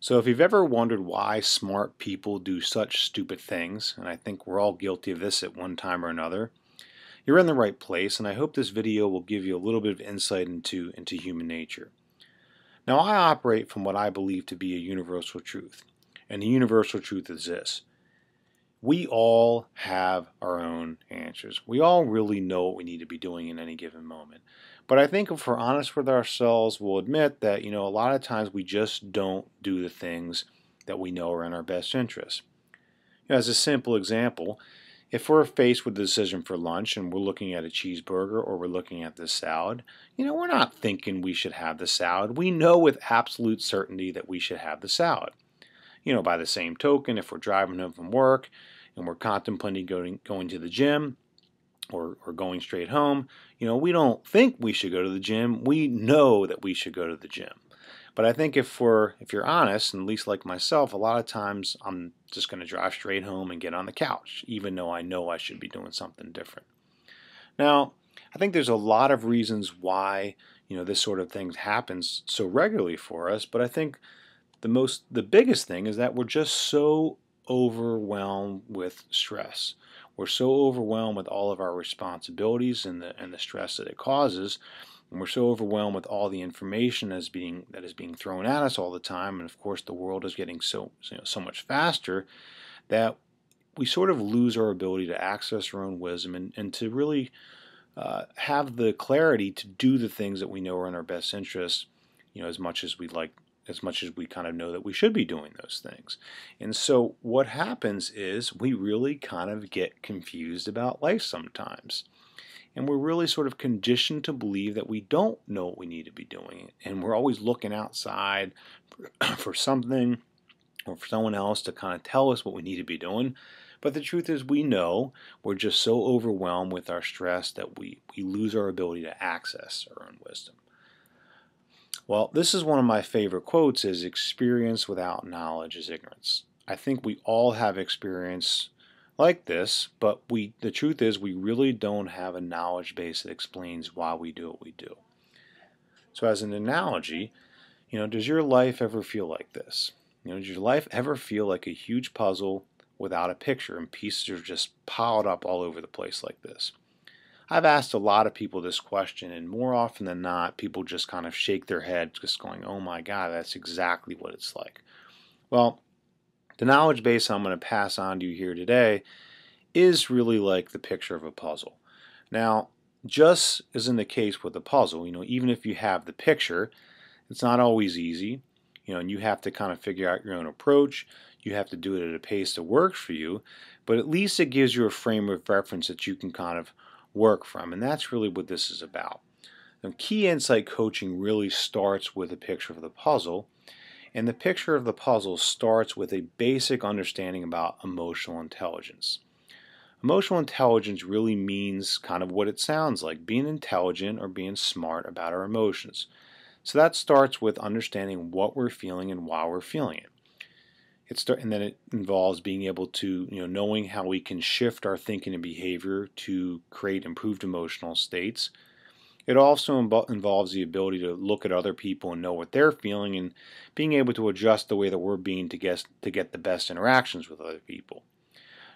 So if you've ever wondered why smart people do such stupid things, and I think we're all guilty of this at one time or another, you're in the right place, and I hope this video will give you a little bit of insight into human nature. Now, I operate from what I believe to be a universal truth, and the universal truth is this. We all have our own answers. We all really know what we need to be doing in any given moment. But I think if we're honest with ourselves, we'll admit that, a lot of times we just don't do the things that we know are in our best interest. As a simple example, if we're faced with a decision for lunch and we're looking at a cheeseburger or we're looking at this salad, we're not thinking we should have the salad. We know with absolute certainty that we should have the salad. By the same token, if we're driving home from work and we're contemplating going to the gym or going straight home, we don't think we should go to the gym. We know that we should go to the gym. But I think if you're honest, and at least like myself, a lot of times I'm just going to drive straight home and get on the couch, even though I know I should be doing something different. Now, I think there's a lot of reasons why this sort of thing happens so regularly for us, but I think the biggest thing is that we're just so overwhelmed with stress. We're so overwhelmed with all of our responsibilities and the stress that it causes, and we're so overwhelmed with all the information that is being thrown at us all the time. And of course, the world is getting so much faster that we sort of lose our ability to access our own wisdom and to really have the clarity to do the things that we know are in our best interest, as much as we kind of know that we should be doing those things. And so what happens is we really kind of get confused about life sometimes. And we're really sort of conditioned to believe that we don't know what we need to be doing. And we're always looking outside for something or for someone else to kind of tell us what we need to be doing. But the truth is we know we're just so overwhelmed with our stress that we lose our ability to access our own wisdom. Well, this is one of my favorite quotes is experience without knowledge is ignorance. I think we all have experience like this, but the truth is we really don't have a knowledge base that explains why we do what we do. So as an analogy, does your life ever feel like this? Does your life ever feel like a huge puzzle without a picture and pieces are just piled up all over the place like this? I've asked a lot of people this question, and more often than not, people just kind of shake their head, just going, oh my God, that's exactly what it's like. Well, the knowledge base I'm going to pass on to you here today is really like the picture of a puzzle. Now, just as in the case with a puzzle, even if you have the picture, it's not always easy, and you have to kind of figure out your own approach. You have to do it at a pace that works for you, but at least it gives you a frame of reference that you can kind of work from, and that's really what this is about. Now, key insight coaching really starts with a picture of the puzzle, and the picture of the puzzle starts with a basic understanding about emotional intelligence. Emotional intelligence really means kind of what it sounds like, being intelligent or being smart about our emotions. So that starts with understanding what we're feeling and why we're feeling it. And then it involves being able to, knowing how we can shift our thinking and behavior to create improved emotional states. It also involves the ability to look at other people and know what they're feeling and being able to adjust the way that we're being to get the best interactions with other people.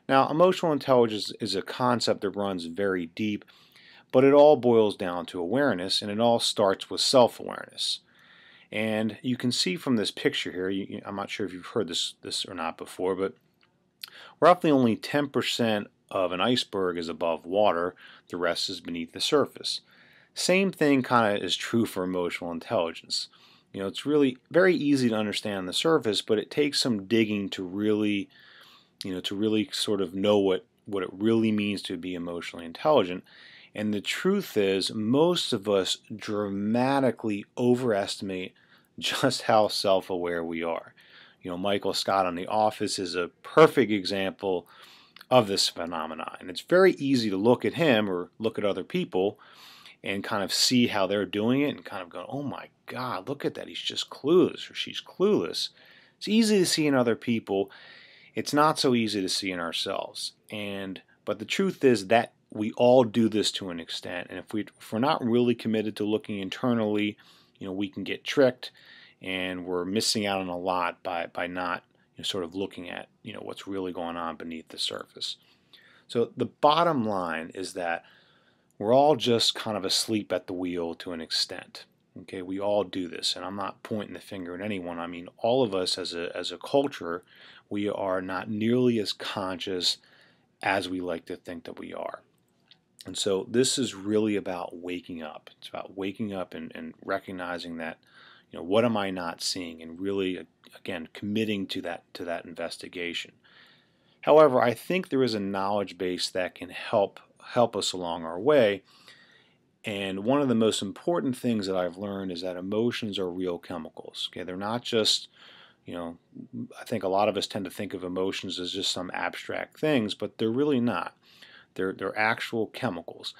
Now, emotional intelligence is a concept that runs very deep, but it all boils down to awareness, and it all starts with self-awareness. And you can see from this picture here, I'm not sure if you've heard this or not before, but roughly only 10% of an iceberg is above water, the rest is beneath the surface. Same thing kind of is true for emotional intelligence. It's really very easy to understand on the surface, but it takes some digging to really sort of know what it really means to be emotionally intelligent. And the truth is, most of us dramatically overestimate just how self-aware we are. Michael Scott on The Office is a perfect example of this phenomenon. And it's very easy to look at him or look at other people and kind of see how they're doing it and kind of go, oh my God, look at that. He's just clueless or she's clueless. It's easy to see in other people. It's not so easy to see in ourselves. But the truth is that we all do this to an extent. And if we're not really committed to looking internally, we can get tricked and we're missing out on a lot by not sort of looking at what's really going on beneath the surface. So the bottom line is that we're all just kind of asleep at the wheel to an extent. Okay, we all do this, and I'm not pointing the finger at anyone. I mean, all of us as a culture, we are not nearly as conscious as we like to think that we are. And so this is really about waking up. It's about waking up and recognizing that, what am I not seeing, and really, again, committing to that investigation. However, I think there is a knowledge base that can help us along our way. And one of the most important things that I've learned is that emotions are real chemicals. Okay, they're not just, I think a lot of us tend to think of emotions as just some abstract things, but they're really not. They're actual chemicals.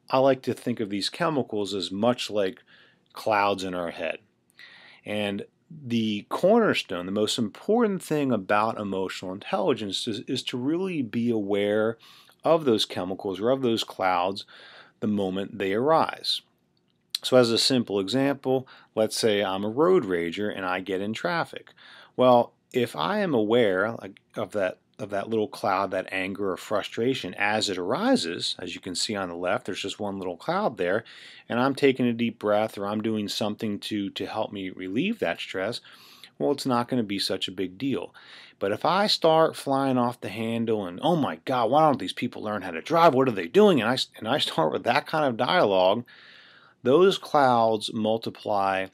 I like to think of these chemicals as much like clouds in our head. And the cornerstone, the most important thing about emotional intelligence is to really be aware of those chemicals or of those clouds the moment they arise. So as a simple example, let's say I'm a road rager and I get in traffic. Well, if I am aware of that little cloud, that anger or frustration as it arises, as you can see on the left, there's just one little cloud there, and I'm taking a deep breath or I'm doing something to help me relieve that stress, well, it's not going to be such a big deal. But if I start flying off the handle and, oh my God, why don't these people learn how to drive? What are they doing? And I start with that kind of dialogue, those clouds multiply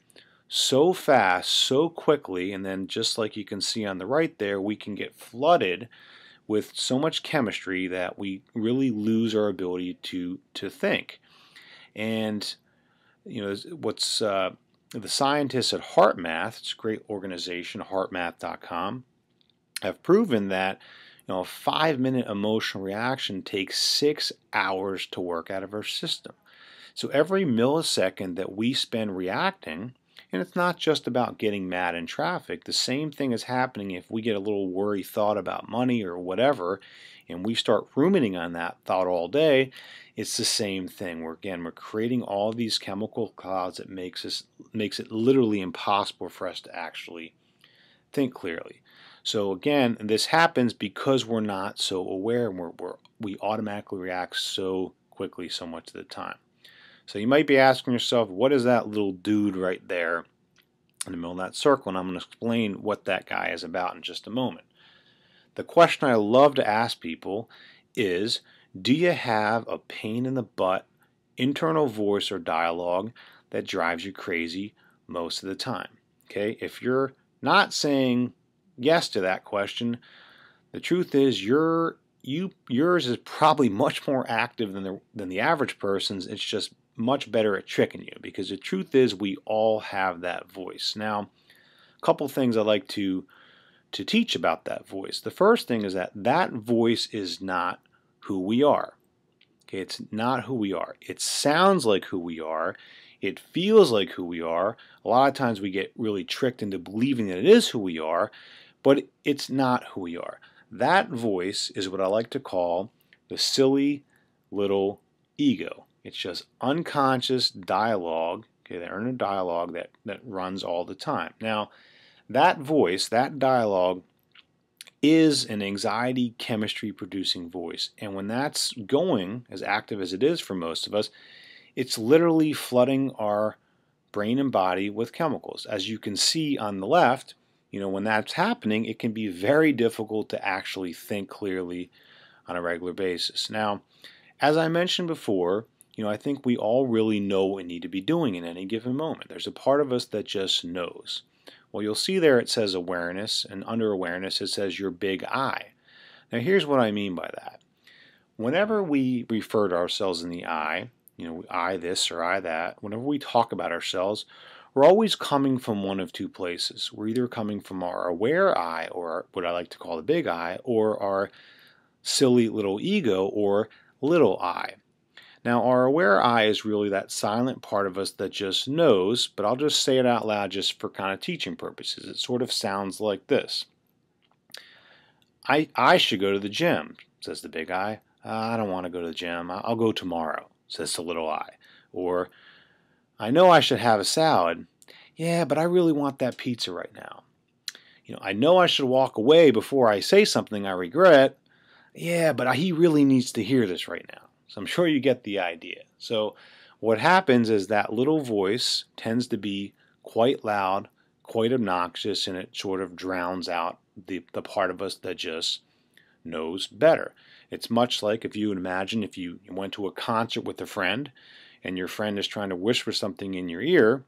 so fast, so quickly, and then just like you can see on the right there, we can get flooded with so much chemistry that we really lose our ability to think. And what's the scientists at HeartMath, it's a great organization, heartmath.com, have proven that a 5-minute emotional reaction takes 6 hours to work out of our system. So every millisecond that we spend reacting, and it's not just about getting mad in traffic, the same thing is happening if we get a little worry thought about money or whatever, and we start ruminating on that thought all day, it's the same thing. We're creating all these chemical clouds that makes it literally impossible for us to actually think clearly. So again, this happens because we're not so aware, and we automatically react so quickly so much of the time. So you might be asking yourself, what is that little dude right there in the middle of that circle? And I'm going to explain what that guy is about in just a moment. The question I love to ask people is, do you have a pain in the butt internal voice or dialogue that drives you crazy most of the time? Okay, if you're not saying yes to that question, the truth is yours is probably much more active than the average person's. It's just much better at tricking you, because the truth is we all have that voice. Now, a couple things I like to teach about that voice. The first thing is that voice is not who we are. Okay, it's not who we are. It sounds like who we are. It feels like who we are. A lot of times we get really tricked into believing that it is who we are, but it's not who we are. That voice is what I like to call the silly little ego. It's just unconscious dialogue, okay, the inner dialogue that runs all the time. Now, that voice, that dialogue, is an anxiety chemistry producing voice. And when that's going, as active as it is for most of us, it's literally flooding our brain and body with chemicals. As you can see on the left, when that's happening, it can be very difficult to actually think clearly on a regular basis. Now, as I mentioned before, I think we all really know what we need to be doing in any given moment. There's a part of us that just knows. Well, you'll see there it says awareness, and under awareness it says your big I. Now here's what I mean by that. Whenever we refer to ourselves in the I, I this or I that, whenever we talk about ourselves, we're always coming from one of two places. We're either coming from our aware I, or what I like to call the big I, or our silly little ego, or little I. Now, our aware I is really that silent part of us that just knows, but I'll just say it out loud just for kind of teaching purposes. It sort of sounds like this. I should go to the gym, says the big I. I don't want to go to the gym. I'll go tomorrow, says the little I. Or, I know I should have a salad. Yeah, but I really want that pizza right now. I know I should walk away before I say something I regret. Yeah, but he really needs to hear this right now. So I'm sure you get the idea. So what happens is that little voice tends to be quite loud, quite obnoxious, and it sort of drowns out the part of us that just knows better. It's much like if you imagine if you went to a concert with a friend and your friend is trying to whisper something in your ear.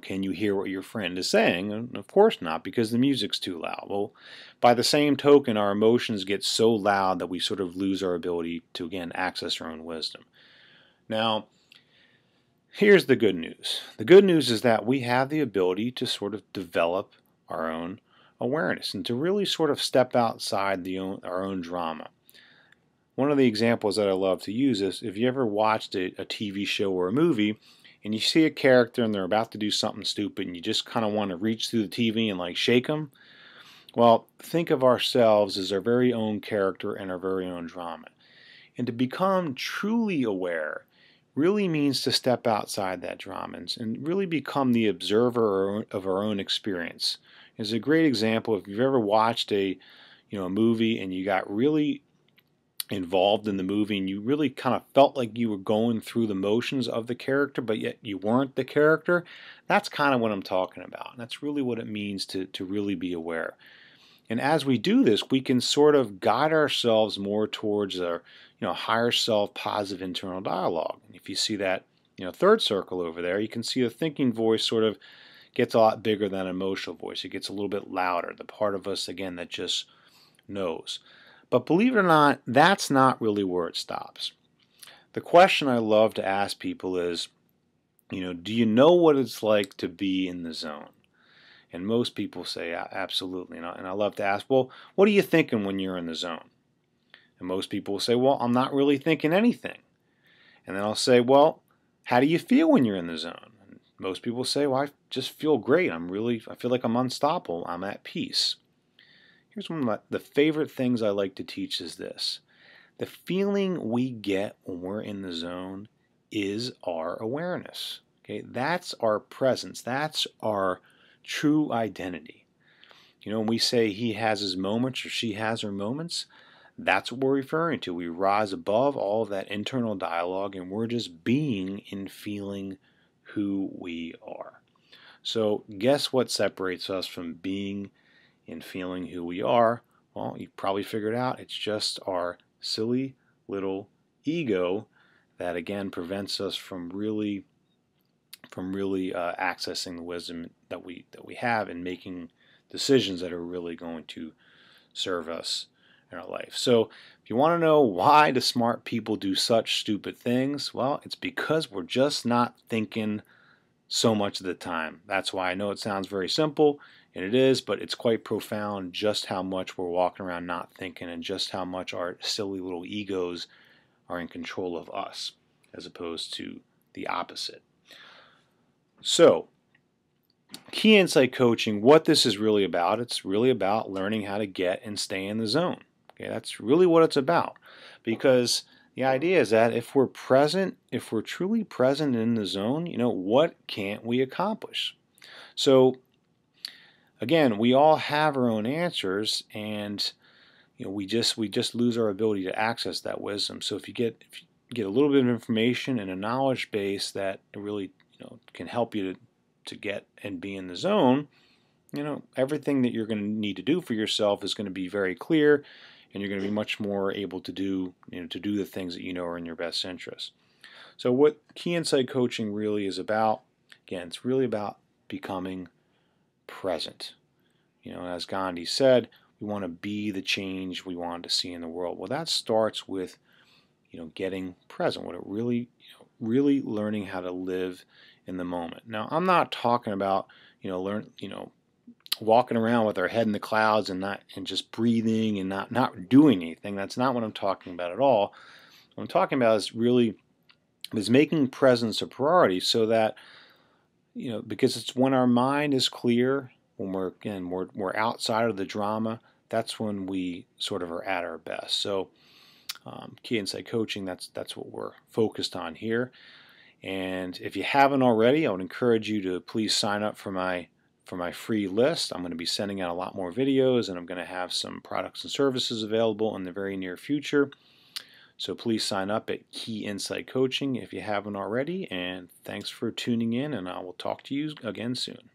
Can you hear what your friend is saying? And of course not, because the music's too loud. Well, by the same token, our emotions get so loud that we sort of lose our ability to, again, access our own wisdom. Now, here's the good news. The good news is that we have the ability to sort of develop our own awareness and to really sort of step outside our own drama. One of the examples that I love to use is if you ever watched a TV show or a movie and you see a character and they're about to do something stupid and you just kind of want to reach through the TV and like shake them. Well, think of ourselves as our very own character and our very own drama. And to become truly aware really means to step outside that drama and really become the observer of our own experience. As a great example, if you've ever watched a movie and you got really involved in the movie and you really kind of felt like you were going through the motions of the character, but yet you weren't the character, that's kind of what I'm talking about. And that's really what it means to really be aware. And as we do this, we can sort of guide ourselves more towards our higher self positive internal dialogue. And if you see that third circle over there, you can see the thinking voice sort of gets a lot bigger than an emotional voice. It gets a little bit louder, the part of us again that just knows. But believe it or not, that's not really where it stops. The question I love to ask people is, do you know what it's like to be in the zone? And most people say, absolutely. And I love to ask, well, what are you thinking when you're in the zone? And most people will say, well, I'm not really thinking anything. And then I'll say, well, how do you feel when you're in the zone? And most people say, well, I just feel great. I feel like I'm unstoppable. I'm at peace. Here's one of the favorite things I like to teach is this. The feeling we get when we're in the zone is our awareness. Okay, that's our presence. That's our true identity. When we say he has his moments or she has her moments, that's what we're referring to. We rise above all of that internal dialogue and we're just being and feeling who we are. So guess what separates us from being and feeling who we are? Well, you probably figured out it's just our silly little ego that again prevents us from really accessing the wisdom that we have and making decisions that are really going to serve us in our life. So if you want to know why do smart people do such stupid things, well, it's because we're just not thinking so much of the time. That's why I know it sounds very simple, and it is, but it's quite profound just how much we're walking around not thinking and just how much our silly little egos are in control of us as opposed to the opposite. So, Key Insight Coaching, what this is really about, it's really about learning how to get and stay in the zone. Okay, that's really what it's about. Because the idea is that if we're present, if we're truly present in the zone, what can't we accomplish? So, again, we all have our own answers, and we just lose our ability to access that wisdom. So if you get a little bit of information and a knowledge base that really can help you to get and be in the zone, everything that you're going to need to do for yourself is going to be very clear, and you're going to be much more able to do the things that are in your best interest. So what Key Insight Coaching really is about, again, it's really about becoming present. As Gandhi said, we want to be the change we want to see in the world. Well, that starts with getting present. What it really learning how to live in the moment. Now, I'm not talking about walking around with our head in the clouds and just breathing and not doing anything. That's not what I'm talking about at all. What I'm talking about is making presence a priority, so that because it's when our mind is clear, when we're outside of the drama, that's when we sort of are at our best. So Key Insight Coaching, that's what we're focused on here. And if you haven't already, I would encourage you to please sign up for my free list. I'm going to be sending out a lot more videos, and I'm going to have some products and services available in the very near future. So please sign up at Key Insight Coaching if you haven't already, and thanks for tuning in, and I will talk to you again soon.